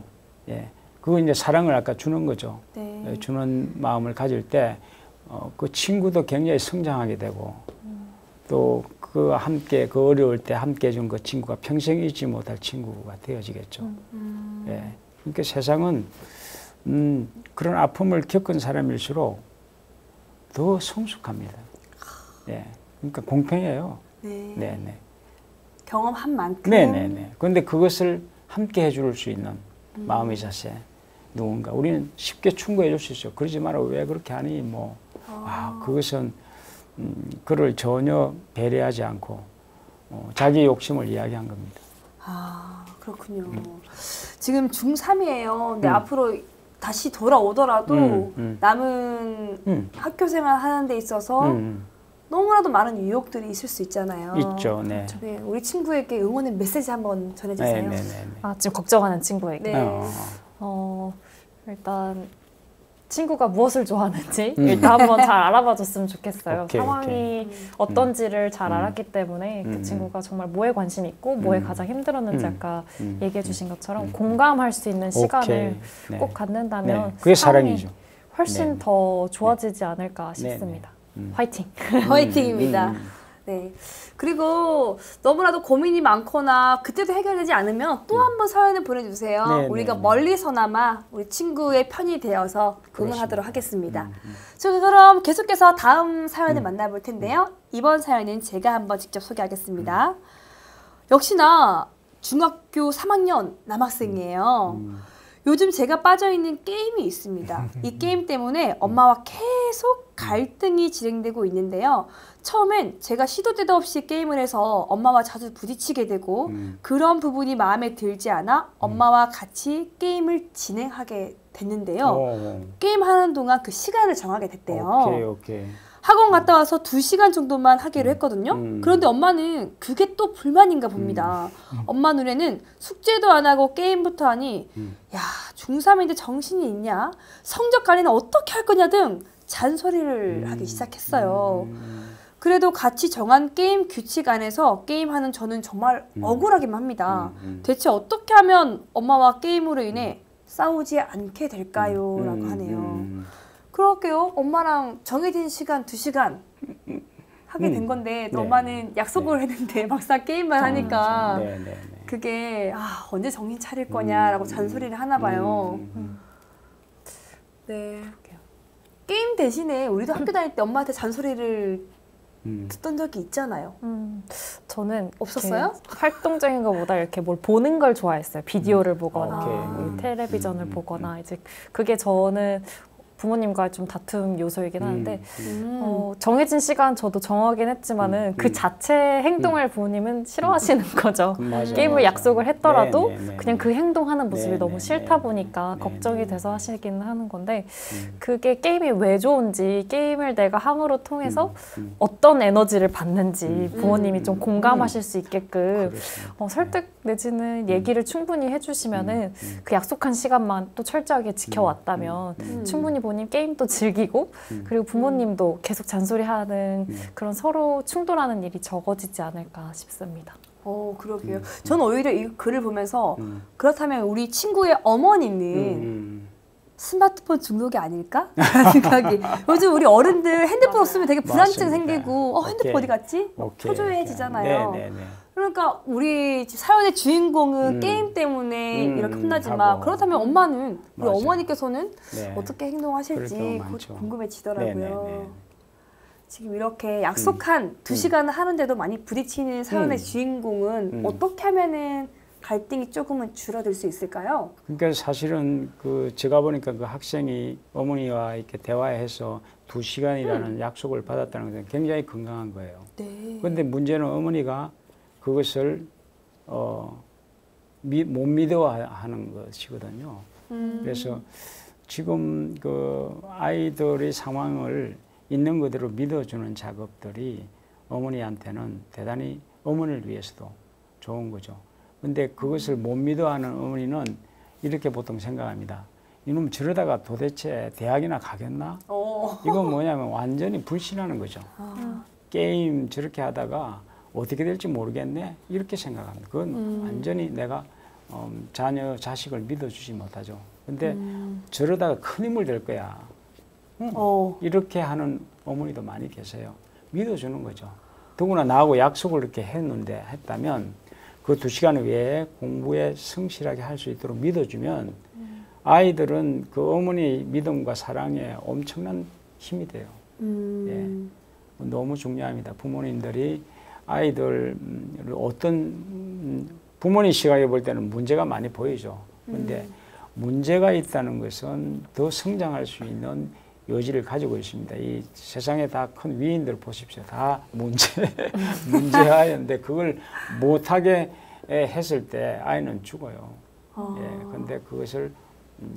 예, 그거 이제 사랑을 아까 주는 거죠. 네. 주는 마음을 가질 때 그 친구도 굉장히 성장하게 되고 또 그 함께 그 어려울 때 함께 해준 그 친구가 평생 잊지 못할 친구가 되어지겠죠. 예, 그러니까 세상은 그런 아픔을 겪은 사람일수록 더 성숙합니다. 예, 그러니까 공평해요. 네. 네, 네. 경험한 만큼. 네, 네, 네. 그런데 그것을 함께 해줄 수 있는 마음의 자세, 누군가 우리는 쉽게 충고해 줄 수 있어요. 그러지 마라, 왜 그렇게 하니, 뭐. 그것은 그를 전혀 배려하지 않고 자기 욕심을 이야기한 겁니다. 아, 그렇군요. 지금 중3이에요. 근데 앞으로 다시 돌아오더라도 남은 학교 생활 하는 데 있어서 너무나도 많은 유혹들이 있을 수 있잖아요. 있죠, 네. 네, 우리 친구에게 응원의 메시지 한번 전해주세요. 네, 네, 네. 아, 지금 걱정하는 친구에게. 네. 일단 친구가 무엇을 좋아하는지 일단 한번 잘 알아봐줬으면 좋겠어요. 오케이, 상황이 어떤지를 잘 알았기 때문에 그 친구가 정말 뭐에 관심이 있고 뭐에 가장 힘들었는지 아까 얘기해 주신 것처럼 공감할 수 있는 시간을 네. 꼭 갖는다면 네. 그게 상황이 사랑이죠. 훨씬 네. 더 좋아지지 않을까 네, 싶습니다. 네. 화이팅! 화이팅입니다. 네. 그리고 너무나도 고민이 많거나 그때도 해결되지 않으면 또 한 번 사연을 보내주세요. 네, 우리가 네, 네. 멀리서나마 우리 친구의 편이 되어서 응원하도록 하겠습니다. 자, 그럼 계속해서 다음 사연을 만나볼 텐데요. 이번 사연은 제가 한번 직접 소개하겠습니다. 역시나 중학교 3학년 남학생이에요. 요즘 제가 빠져있는 게임이 있습니다. 이 게임 때문에 엄마와 계속 갈등이 진행되고 있는데요. 처음엔 제가 시도 때도 없이 게임을 해서 엄마와 자주 부딪히게 되고 그런 부분이 마음에 들지 않아 엄마와 같이 게임을 진행하게 됐는데요. 게임하는 동안 그 시간을 정하게 됐대요. 오케이. 학원 갔다 와서 2시간 정도만 하기로 했거든요. 그런데 엄마는 그게 또 불만인가 봅니다. 엄마 눈에는 숙제도 안 하고 게임부터 하니 야, 중3인데 정신이 있냐? 성적 관리는 어떻게 할 거냐 등 잔소리를 하기 시작했어요. 그래도 같이 정한 게임 규칙 안에서 게임하는 저는 정말 억울하기만 합니다. 대체 어떻게 하면 엄마와 게임으로 인해 싸우지 않게 될까요? 라고 하네요. 그럴게요. 엄마랑 정해진 시간 2시간 하게 된 건데 네. 엄마는 약속을 했는데 막상 게임만 하니까 네, 네, 네. 그게 언제 정신 차릴 거냐라고 잔소리를 하나 봐요. 네. 게임 대신에 우리도 학교 다닐 때 엄마한테 잔소리를 듣던 적이 있잖아요. 저는 없었어요? 이렇게 활동적인 것보다 이렇게 뭘 보는 걸 좋아했어요. 비디오를 보거나 오케이. 뭐 텔레비전을 보거나 이제 그게 저는 부모님과 좀 다툼 요소이긴 하는데 정해진 시간 저도 정하긴 했지만은 그 자체 행동을 부모님은 싫어하시는 거죠. 게임을 약속을 했더라도 그냥 그 행동하는 모습이 너무 싫다 보니까 걱정이 돼서 하시긴 하는 건데 그게 게임이 왜 좋은지 게임을 내가 함으로 통해서 어떤 에너지를 받는지 부모님이 좀 공감하실 수 있게끔 설득 내지는 얘기를 충분히 해주시면은 그 약속한 시간만 또 철저하게 지켜왔다면 충분히 부모님 게임도 즐기고 그리고 부모님도 계속 잔소리하는 그런 서로 충돌하는 일이 적어지지 않을까 싶습니다. 그러게요. 저는 오히려 이 글을 보면서 그렇다면 우리 친구의 어머니는 스마트폰 중독이 아닐까? 라는 생각이. 요즘 우리 어른들 핸드폰 없으면 되게 불안증 생기고 핸드폰 어디 갔지? 초조해지잖아요. 그러니까 우리 사연의 주인공은 게임 때문에 이렇게 혼나지만 그렇다면 엄마는 우리 어머니께서는 어떻게 행동하실지 궁금해지더라고요. 지금 이렇게 약속한 2시간을 하는데도 많이 부딪히는 사연의 주인공은 어떻게 하면은 갈등이 조금은 줄어들 수 있을까요? 그러니까 사실은 제가 보니까 그 학생이 어머니와 이렇게 대화해서 2시간이라는 약속을 받았다는 것은 굉장히 건강한 거예요. 그런데 문제는 어머니가 그것을 못 믿어하는 것이거든요. 그래서 지금 그 아이들의 상황을 있는 그대로 믿어주는 작업들이 어머니한테는 대단히 어머니를 위해서도 좋은 거죠. 근데 그것을 못 믿어하는 어머니는 이렇게 보통 생각합니다. 이놈 저러다가 도대체 대학이나 가겠나? 이건 뭐냐면 완전히 불신하는 거죠. 게임 저렇게 하다가 어떻게 될지 모르겠네? 이렇게 생각합니다. 그건 완전히 내가 자식을 믿어주지 못하죠. 근데 저러다가 큰 힘을 댈 거야. 이렇게 하는 어머니도 많이 계세요. 믿어주는 거죠. 더구나 나하고 약속을 이렇게 했다면 그 2시간 외에 공부에 성실하게 할 수 있도록 믿어주면 아이들은 그 어머니의 믿음과 사랑에 엄청난 힘이 돼요. 너무 중요합니다. 부모님들이 아이들을 부모님 시각에 볼 때는 문제가 많이 보이죠. 그런데 문제가 있다는 것은 더 성장할 수 있는 여지를 가지고 있습니다. 이 세상에 다 큰 위인들 보십시오. 다 문제하였는데 그걸 못하게 했을 때 아이는 죽어요. 근데 그것을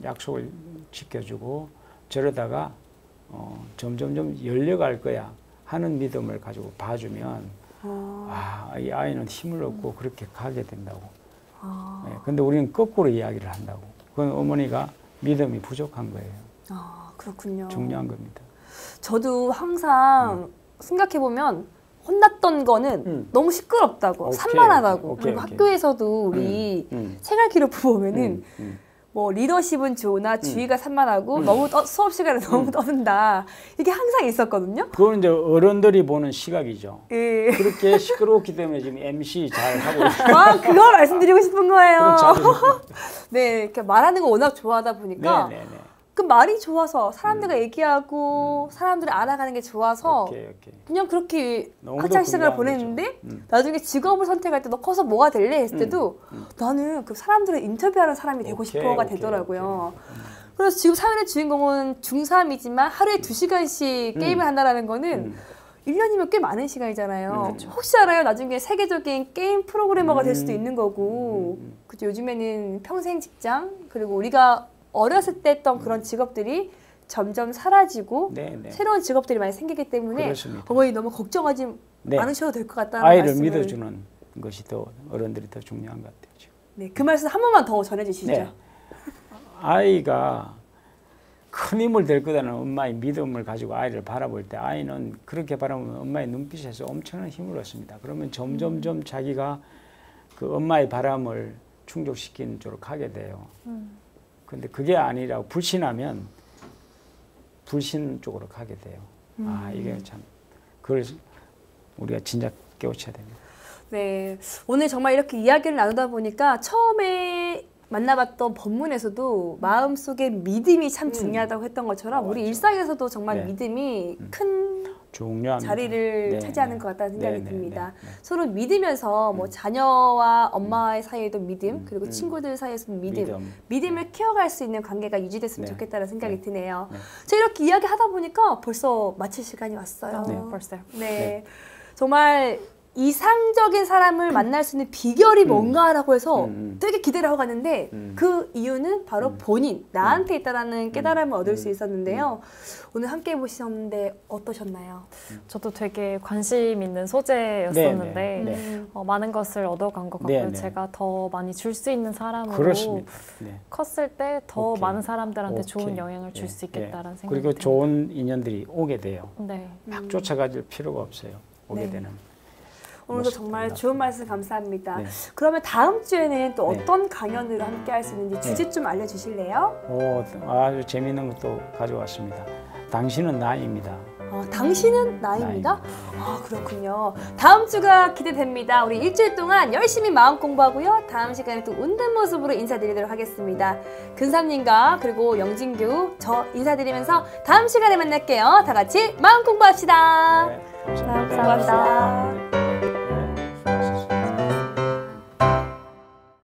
약속을 지켜주고 저러다가 점점점 열려갈 거야 하는 믿음을 가지고 봐주면 이 아이는 힘을 얻고 그렇게 가게 된다고. 근데 우리는 거꾸로 이야기를 한다고. 그건 어머니가 믿음이 부족한 거예요. 그렇군요. 중요한 겁니다. 저도 항상 생각해보면 혼났던 거는 너무 시끄럽다고, 산만하다고. 그리고 학교에서도 우리 생활 기록부 보면은 뭐 리더십은 좋으나 주의가 산만하고 너무 수업 시간에 너무 떠든다. 이게 항상 있었거든요. 그건 이제 어른들이 보는 시각이죠. 그렇게 시끄럽기 때문에 지금 MC 잘 하고 있어요. 그거 말씀드리고 싶은 거예요. 네, 이렇게 말하는 거 워낙 좋아하다 보니까 그 말이 좋아서 사람들과 얘기하고 사람들을 알아가는 게 좋아서 그냥 그렇게 학창 시절을 보냈는데 나중에 직업을 선택할 때 너 커서 뭐가 될래 했을 때도 나는 그 사람들을 인터뷰하는 사람이 되고 싶어가 되더라고요. 그래서 지금 사연의 주인공은 중3이지만 하루에 2시간씩 게임을 한다는 거는 1년이면 꽤 많은 시간이잖아요. 혹시 알아요? 나중에 세계적인 게임 프로그래머가 될 수도 있는 거고. 그죠? 요즘에는 평생 직장 그리고 우리가 어렸을 때 했던 그런 직업들이 점점 사라지고 새로운 직업들이 많이 생기기 때문에 그렇습니다. 어머니 너무 걱정하지 않으셔도 될 것 같다는 아이를 말씀을. 믿어주는 것이 더 어른들이 더 중요한 것 같아요. 지금. 네, 그 말씀 한 번만 더 전해주시죠. 아이가 큰 힘을 될 거라는 엄마의 믿음을 가지고 아이를 바라볼 때 아이는 그렇게 바라보면 엄마의 눈빛에서 엄청난 힘을 얻습니다. 그러면 점점점 자기가 그 엄마의 바람을 충족시키는 쪽으로 가게 돼요. 근데 그게 아니라 불신하면 불신 쪽으로 가게 돼요. 이게 참 그걸 우리가 진작 깨우쳐야 됩니다. 네, 오늘 정말 이렇게 이야기를 나누다 보니까 처음에 만나봤던 본문에서도 마음속에 믿음이 참 중요하다고 했던 것처럼 우리 일상에서도 정말 믿음이 큰 중요합니다. 자리를 차지하는 것 같다는 생각이 듭니다. 서로 믿으면서 뭐 자녀와 엄마의 사이에도 믿음, 그리고 친구들 사이에서도 믿음을 키워갈 수 있는 관계가 유지됐으면 좋겠다는 생각이 드네요. 제가 이렇게 이야기하다 보니까 벌써 마칠 시간이 왔어요. 벌써요. 네. 정말 이상적인 사람을 만날 수 있는 비결이 뭔가라고 해서 되게 기대를 하고 갔는데 그 이유는 바로 본인, 나한테 있다라는 깨달음을 얻을 수 있었는데요. 오늘 함께 해보셨는데 어떠셨나요? 저도 되게 관심 있는 소재였었는데 많은 것을 얻어간 것 같고요. 제가 더 많이 줄 수 있는 사람으로 컸을 때 더 많은 사람들한테 좋은 영향을 줄 수 있겠다라는 생각이 그리고 듭니다. 좋은 인연들이 오게 돼요. 막 쫓아가질 필요가 없어요. 오게 되는. 오늘도 정말 좋은 말씀 감사합니다. 네. 그러면 다음 주에는 또 네. 어떤 강연으로 함께 할 수 있는지 주제 좀 알려주실래요? 아주 재미있는 것도 가져왔습니다. 당신은 나입니다. 당신은 나입니다. 아, 그렇군요. 다음 주가 기대됩니다. 우리 일주일 동안 열심히 마음 공부하고요. 다음 시간에 또 웃는 모습으로 인사드리도록 하겠습니다. 근삼님과 그리고 영진교 저 인사드리면서 다음 시간에 만날게요. 다 같이 마음 공부합시다. 네, 감사합니다. 마음 공부합시다.